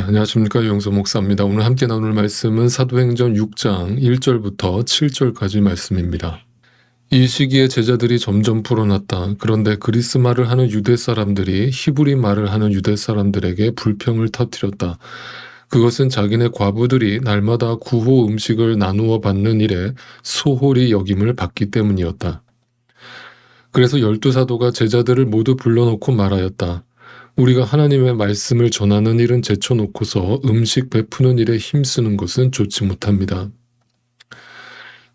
안녕하십니까. 유영서 목사입니다. 오늘 함께 나눌 말씀은 사도행전 6장 1절부터 7절까지 말씀입니다. 이 시기에 제자들이 점점 불어났다. 그런데 그리스 말을 하는 유대 사람들이 히브리 말을 하는 유대 사람들에게 불평을 터뜨렸다. 그것은 자기네 과부들이 날마다 구호 음식을 나누어 받는 일에 소홀히 여김을 받기 때문이었다. 그래서 12사도가 제자들을 모두 불러놓고 말하였다. 우리가 하나님의 말씀을 전하는 일은 제쳐놓고서 음식 베푸는 일에 힘쓰는 것은 좋지 못합니다.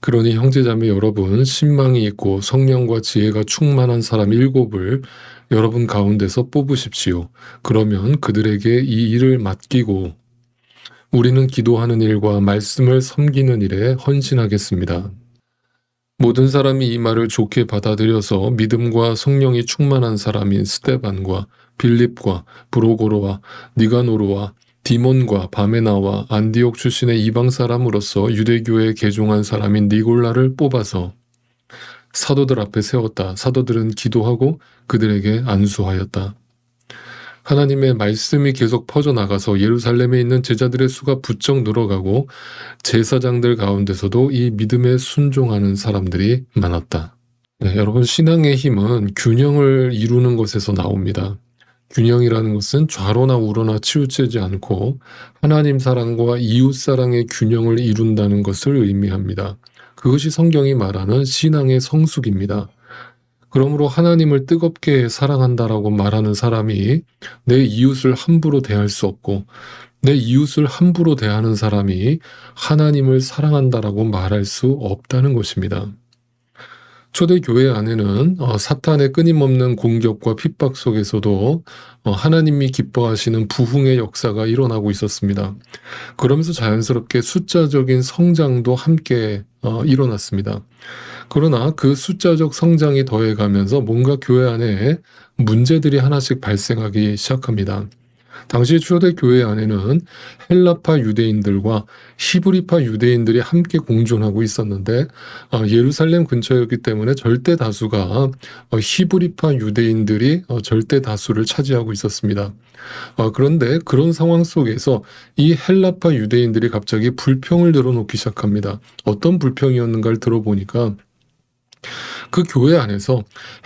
그러니 형제자매 여러분, 신망이 있고 성령과 지혜가 충만한 사람 7을 여러분 가운데서 뽑으십시오. 그러면 그들에게 이 일을 맡기고 우리는 기도하는 일과 말씀을 섬기는 일에 헌신하겠습니다. 모든 사람이 이 말을 좋게 받아들여서 믿음과 성령이 충만한 사람인 스데반과 빌립과 브로고로와 니가노르와 디몬과 바메나와 안디옥 출신의 이방 사람으로서 유대교에 개종한 사람인 니골라를 뽑아서 사도들 앞에 세웠다. 사도들은 기도하고 그들에게 안수하였다. 하나님의 말씀이 계속 퍼져나가서 예루살렘에 있는 제자들의 수가 부쩍 늘어가고 제사장들 가운데서도 이 믿음에 순종하는 사람들이 많았다. 네, 여러분, 신앙의 힘은 균형을 이루는 것에서 나옵니다. 균형이라는 것은 좌로나 우로나 치우치지 않고 하나님 사랑과 이웃 사랑의 균형을 이룬다는 것을 의미합니다. 그것이 성경이 말하는 신앙의 성숙입니다. 그러므로 하나님을 뜨겁게 사랑한다라고 말하는 사람이 내 이웃을 함부로 대할 수 없고, 내 이웃을 함부로 대하는 사람이 하나님을 사랑한다라고 말할 수 없다는 것입니다. 초대교회 안에는 사탄의 끊임없는 공격과 핍박 속에서도 하나님이 기뻐하시는 부흥의 역사가 일어나고 있었습니다. 그러면서 자연스럽게 숫자적인 성장도 함께 일어났습니다. 그러나 그 숫자적 성장이 더해가면서 뭔가 교회 안에 문제들이 하나씩 발생하기 시작합니다. 당시 초대교회 안에는 헬라파 유대인들과 히브리파 유대인들이 함께 공존하고 있었는데 예루살렘 근처였기 때문에 절대 다수가 히브리파 유대인들이 절대 다수를 차지하고 있었습니다. 그런데 그런 상황 속에서 이 헬라파 유대인들이 갑자기 불평을 늘어놓기 시작합니다. 어떤 불평이었는가를 들어보니까 그 교회 안에서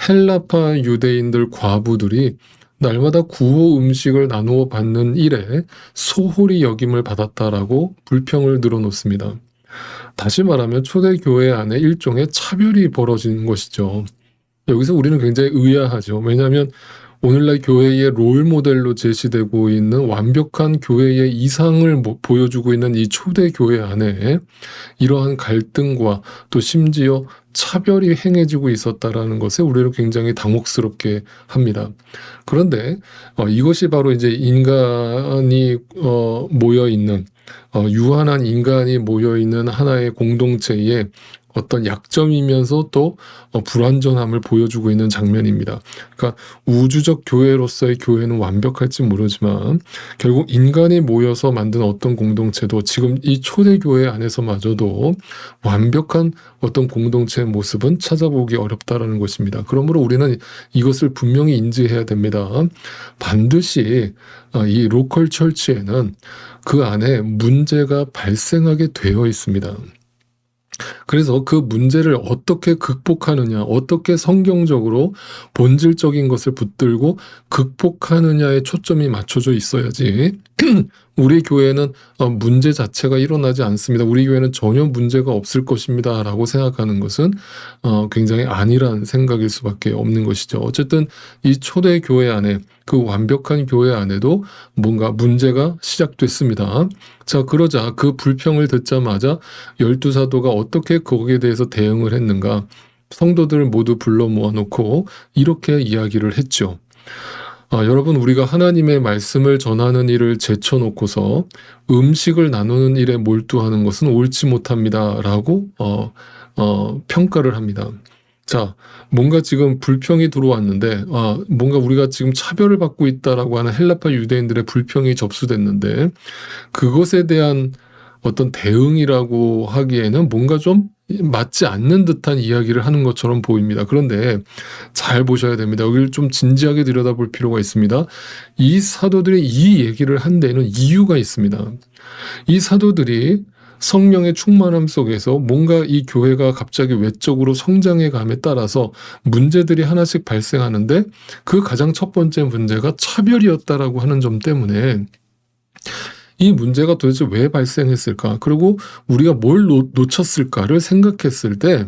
헬라파 유대인들 과부들이 날마다 구호 음식을 나누어 받는 일에 소홀히 여김을 받았다라고 불평을 늘어놓습니다. 다시 말하면 초대교회 안에 일종의 차별이 벌어지는 것이죠. 여기서 우리는 굉장히 의아하죠. 왜냐하면 오늘날 교회의 롤 모델로 제시되고 있는 완벽한 교회의 이상을 보여주고 있는 이 초대교회 안에 이러한 갈등과 또 심지어 차별이 행해지고 있었다라는 것에 우리를 굉장히 당혹스럽게 합니다. 그런데 이것이 바로 이제 인간이 모여있는 유한한 인간이 모여있는 하나의 공동체의 어떤 약점이면서 또 불완전함을 보여주고 있는 장면입니다. 그러니까 우주적 교회로서의 교회는 완벽할지 모르지만 결국 인간이 모여서 만든 어떤 공동체도 지금 이 초대교회 안에서마저도 완벽한 어떤 공동체의 모습은 찾아보기 어렵다라는 것입니다. 그러므로 우리는 이것을 분명히 인지해야 됩니다. 반드시 이 로컬 철치에는 그 안에 문제가 발생하게 되어 있습니다. 그래서 그 문제를 어떻게 극복하느냐, 어떻게 성경적으로 본질적인 것을 붙들고 극복하느냐에 초점이 맞춰져 있어야지 우리 교회는 문제 자체가 일어나지 않습니다. 우리 교회는 전혀 문제가 없을 것입니다 라고 생각하는 것은 굉장히 아니란 생각일 수밖에 없는 것이죠. 어쨌든 이 초대 교회 안에, 그 완벽한 교회 안에도 뭔가 문제가 시작됐습니다. 자, 그러자 그 불평을 듣자마자 12사도가 어떻게 거기에 대해서 대응을 했는가, 성도들을 모두 불러 모아놓고 이렇게 이야기를 했죠. 여러분, 우리가 하나님의 말씀을 전하는 일을 제쳐놓고서 음식을 나누는 일에 몰두하는 것은 옳지 못합니다 라고 평가를 합니다. 자, 뭔가 지금 불평이 들어왔는데 뭔가 우리가 지금 차별을 받고 있다라고 하는 헬라파 유대인들의 불평이 접수됐는데 그것에 대한 어떤 대응이라고 하기에는 뭔가 좀 맞지 않는 듯한 이야기를 하는 것처럼 보입니다. 그런데 잘 보셔야 됩니다. 여기를 좀 진지하게 들여다볼 필요가 있습니다. 이 사도들이 이 얘기를 한 데에는 이유가 있습니다. 이 사도들이 성령의 충만함 속에서 뭔가 이 교회가 갑자기 외적으로 성장해 감에 따라서 문제들이 하나씩 발생하는데, 그 가장 첫 번째 문제가 차별이었다라고 하는 점 때문에 이 문제가 도대체 왜 발생했을까? 그리고 우리가 뭘 놓쳤을까를 생각했을 때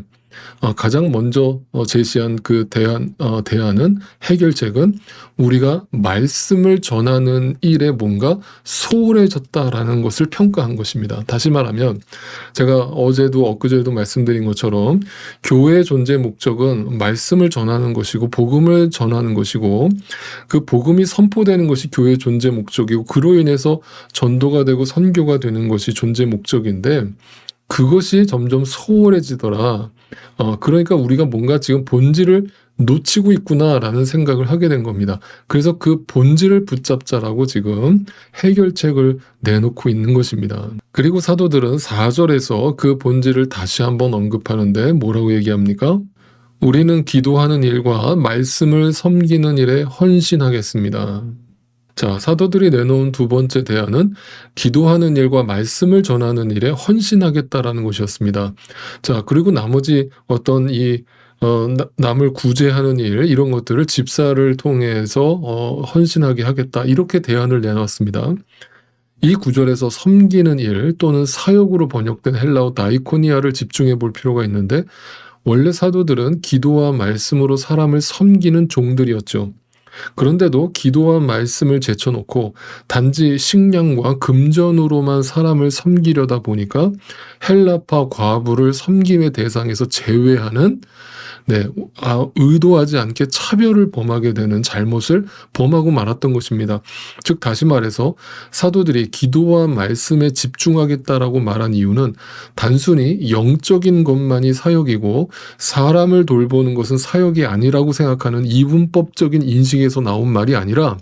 가장 먼저 제시한 그 대안은, 해결책은 우리가 말씀을 전하는 일에 뭔가 소홀해졌다라는 것을 평가한 것입니다. 다시 말하면 제가 어제도 엊그제도 말씀드린 것처럼 교회의 존재 목적은 말씀을 전하는 것이고 복음을 전하는 것이고, 그 복음이 선포되는 것이 교회의 존재 목적이고, 그로 인해서 전도가 되고 선교가 되는 것이 존재 목적인데, 그것이 점점 소홀해지더라. 그러니까 우리가 뭔가 지금 본질을 놓치고 있구나라는 생각을 하게 된 겁니다. 그래서 그 본질을 붙잡자라고 지금 해결책을 내놓고 있는 것입니다. 그리고 사도들은 4절에서 그 본질을 다시 한번 언급하는데 뭐라고 얘기합니까? 우리는 기도하는 일과 말씀을 섬기는 일에 헌신하겠습니다. 자, 사도들이 내놓은 두 번째 대안은 기도하는 일과 말씀을 전하는 일에 헌신하겠다라는 것이었습니다. 자, 그리고 나머지 어떤 남을 구제하는 일, 이런 것들을 집사를 통해서 헌신하게 하겠다, 이렇게 대안을 내놨습니다. 이 구절에서 섬기는 일 또는 사역으로 번역된 헬라어 다이코니아를 집중해 볼 필요가 있는데, 원래 사도들은 기도와 말씀으로 사람을 섬기는 종들이었죠. 그런데도 기도와 말씀을 제쳐놓고 단지 식량과 금전으로만 사람을 섬기려다 보니까 헬라파 과부를 섬김의 대상에서 제외하는, 의도하지 않게 차별을 범하게 되는 잘못을 범하고 말았던 것입니다. 즉 다시 말해서 사도들이 기도와 말씀에 집중하겠다라고 말한 이유는 단순히 영적인 것만이 사역이고 사람을 돌보는 것은 사역이 아니라고 생각하는 이분법적인 인식에서 나온 말이 아니라,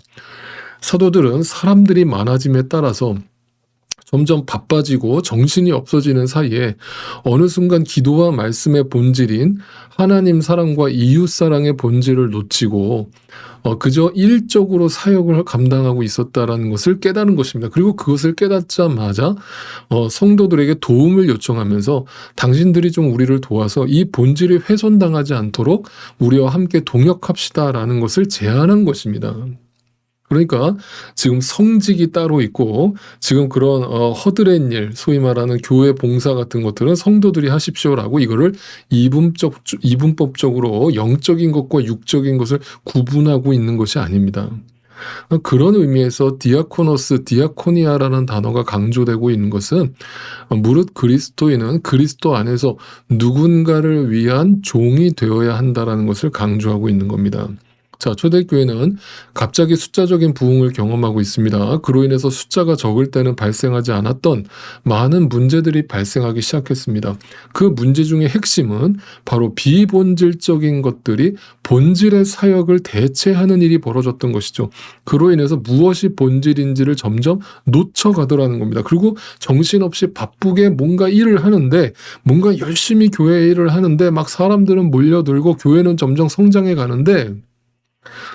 사도들은 사람들이 많아짐에 따라서 점점 바빠지고 정신이 없어지는 사이에 어느 순간 기도와 말씀의 본질인 하나님 사랑과 이웃 사랑의 본질을 놓치고 그저 일적으로 사역을 감당하고 있었다라는 것을 깨달은 것입니다. 그리고 그것을 깨닫자마자 성도들에게 도움을 요청하면서 당신들이 좀 우리를 도와서 이 본질이 훼손당하지 않도록 우리와 함께 동역합시다라는 것을 제안한 것입니다. 그러니까 지금 성직이 따로 있고, 지금 그런 허드렛 일, 소위 말하는 교회 봉사 같은 것들은 성도들이 하십시오라고 이거를 이분법적으로 영적인 것과 육적인 것을 구분하고 있는 것이 아닙니다. 그런 의미에서 디아코노스, 디아코니아라는 단어가 강조되고 있는 것은 무릇 그리스도인은 그리스도 안에서 누군가를 위한 종이 되어야 한다라는 것을 강조하고 있는 겁니다. 자, 초대교회는 갑자기 숫자적인 부흥을 경험하고 있습니다. 그로 인해서 숫자가 적을 때는 발생하지 않았던 많은 문제들이 발생하기 시작했습니다. 그 문제 중에 핵심은 바로 비본질적인 것들이 본질의 사역을 대체하는 일이 벌어졌던 것이죠. 그로 인해서 무엇이 본질인지를 점점 놓쳐가더라는 겁니다. 그리고 정신없이 바쁘게 뭔가 일을 하는데, 뭔가 열심히 교회 일을 하는데 막 사람들은 몰려들고 교회는 점점 성장해 가는데,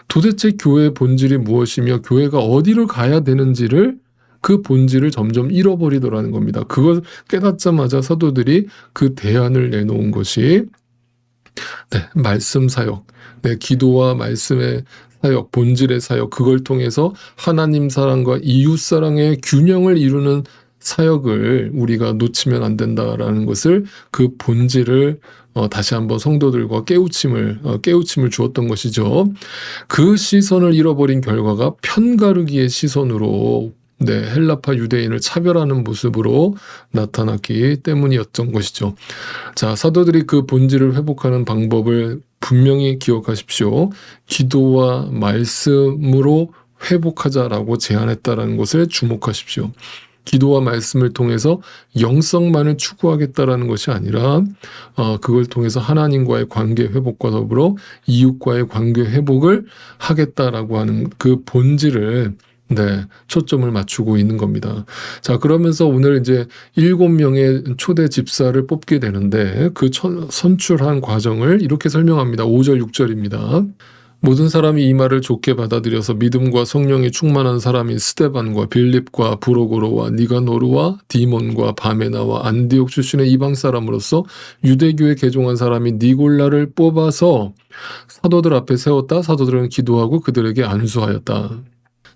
도대체 교회의 본질이 무엇이며 교회가 어디로 가야 되는지를, 그 본질을 점점 잃어버리더라는 겁니다. 그걸 깨닫자마자 사도들이 그 대안을 내놓은 것이 말씀 사역, 기도와 말씀의 사역, 본질의 사역, 그걸 통해서 하나님 사랑과 이웃 사랑의 균형을 이루는 사역을 우리가 놓치면 안 된다라는 것을, 그 본질을 다시 한번 성도들과 깨우침을 주었던 것이죠. 그 시선을 잃어버린 결과가 편가르기의 시선으로 헬라파 유대인을 차별하는 모습으로 나타났기 때문이었던 것이죠. 자, 사도들이 그 본질을 회복하는 방법을 분명히 기억하십시오. 기도와 말씀으로 회복하자라고 제안했다라는 것에 주목하십시오. 기도와 말씀을 통해서 영성만을 추구하겠다라는 것이 아니라 그걸 통해서 하나님과의 관계 회복과 더불어 이웃과의 관계 회복을 하겠다라고 하는 그 본질을 네, 초점을 맞추고 있는 겁니다. 자, 그러면서 오늘 이제 7명의 초대 집사를 뽑게 되는데 그 선출한 과정을 이렇게 설명합니다. 5절, 6절입니다. 모든 사람이 이 말을 좋게 받아들여서 믿음과 성령이 충만한 사람인 스데반과 빌립과 브로고로와 니가노르와 디몬과 바메나와 안디옥 출신의 이방 사람으로서 유대교에 개종한 사람인 니골라를 뽑아서 사도들 앞에 세웠다. 사도들은 기도하고 그들에게 안수하였다.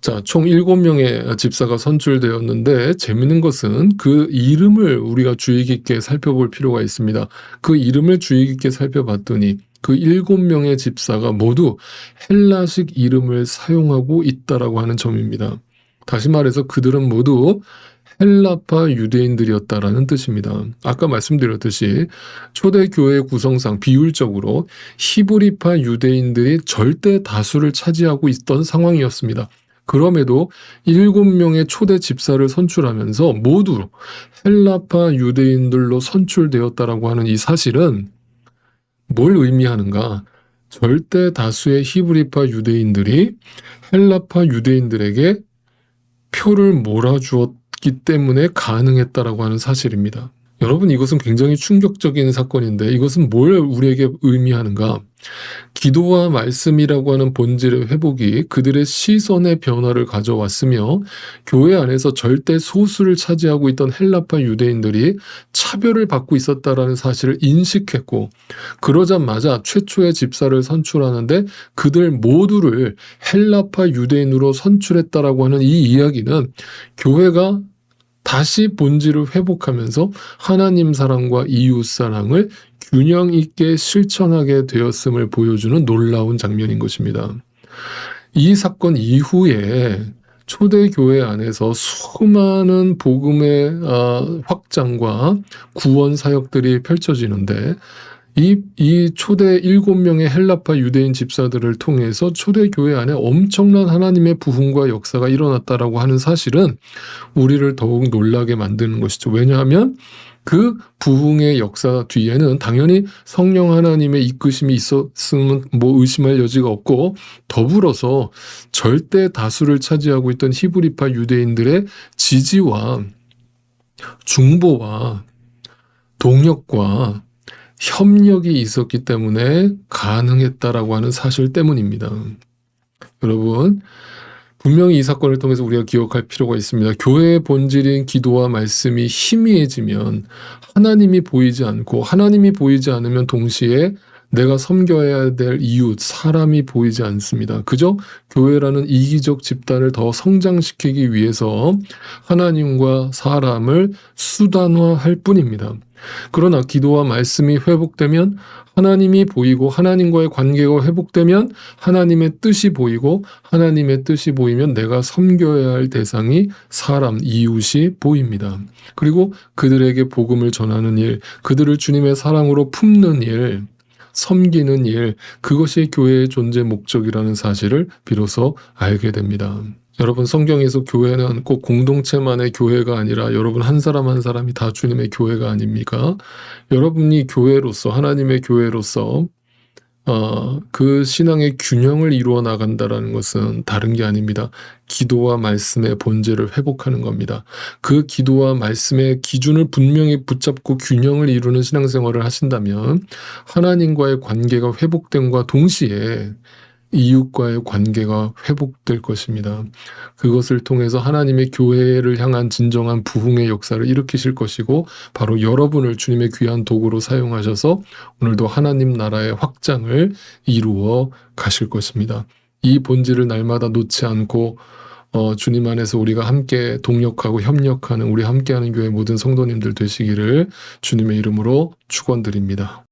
자, 총 7명의 집사가 선출되었는데 재밌는 것은 그 이름을 우리가 주의 깊게 살펴볼 필요가 있습니다. 그 이름을 주의 깊게 살펴봤더니 그 7명의 집사가 모두 헬라식 이름을 사용하고 있다라고 하는 점입니다. 다시 말해서 그들은 모두 헬라파 유대인들이었다라는 뜻입니다. 아까 말씀드렸듯이 초대교회 구성상 비율적으로 히브리파 유대인들이 절대 다수를 차지하고 있던 상황이었습니다. 그럼에도 7명의 초대 집사를 선출하면서 모두 헬라파 유대인들로 선출되었다라고 하는 이 사실은 뭘 의미하는가? 절대 다수의 히브리파 유대인들이 헬라파 유대인들에게 표를 몰아주었기 때문에 가능했다라고 하는 사실입니다. 여러분, 이것은 굉장히 충격적인 사건인데 이것은 뭘 우리에게 의미하는가? 기도와 말씀이라고 하는 본질의 회복이 그들의 시선의 변화를 가져왔으며 교회 안에서 절대 소수를 차지하고 있던 헬라파 유대인들이 차별을 받고 있었다라는 사실을 인식했고, 그러자마자 최초의 집사를 선출하는데 그들 모두를 헬라파 유대인으로 선출했다라고 하는 이 이야기는 교회가 다시 본질을 회복하면서 하나님 사랑과 이웃 사랑을 균형 있게 실천하게 되었음을 보여주는 놀라운 장면인 것입니다. 이 사건 이후에 초대교회 안에서 수많은 복음의 확장과 구원 사역들이 펼쳐지는데 이 초대 7명의 헬라파 유대인 집사들을 통해서 초대교회 안에 엄청난 하나님의 부흥과 역사가 일어났다라고 하는 사실은 우리를 더욱 놀라게 만드는 것이죠. 왜냐하면 그 부흥의 역사 뒤에는 당연히 성령 하나님의 이끄심이 있었으면 의심할 여지가 없고, 더불어서 절대 다수를 차지하고 있던 히브리파 유대인들의 지지와 중보와 동역과 협력이 있었기 때문에 가능했다라고 하는 사실 때문입니다. 여러분, 분명히 이 사건을 통해서 우리가 기억할 필요가 있습니다. 교회의 본질인 기도와 말씀이 희미해지면 하나님이 보이지 않고, 하나님이 보이지 않으면 동시에 내가 섬겨야 될 이웃, 사람이 보이지 않습니다. 그저 교회라는 이기적 집단을 더 성장시키기 위해서 하나님과 사람을 수단화할 뿐입니다. 그러나 기도와 말씀이 회복되면 하나님이 보이고, 하나님과의 관계가 회복되면 하나님의 뜻이 보이고, 하나님의 뜻이 보이면 내가 섬겨야 할 대상이 사람, 이웃이 보입니다. 그리고 그들에게 복음을 전하는 일, 그들을 주님의 사랑으로 품는 일, 섬기는 일, 그것이 교회의 존재 목적이라는 사실을 비로소 알게 됩니다. 여러분, 성경에서 교회는 꼭 공동체만의 교회가 아니라 여러분 한 사람 한 사람이 다 주님의 교회가 아닙니까? 여러분이 교회로서, 하나님의 교회로서 그 신앙의 균형을 이루어 나간다는 것은 다른 게 아닙니다. 기도와 말씀의 본질을 회복하는 겁니다. 그 기도와 말씀의 기준을 분명히 붙잡고 균형을 이루는 신앙생활을 하신다면 하나님과의 관계가 회복됨과 동시에 이웃과의 관계가 회복될 것입니다. 그것을 통해서 하나님의 교회를 향한 진정한 부흥의 역사를 일으키실 것이고, 바로 여러분을 주님의 귀한 도구로 사용하셔서 오늘도 하나님 나라의 확장을 이루어 가실 것입니다. 이 본질을 날마다 놓지 않고 주님 안에서 우리가 함께 동역하고 협력하는 우리 함께하는 교회 모든 성도님들 되시기를 주님의 이름으로 축원드립니다.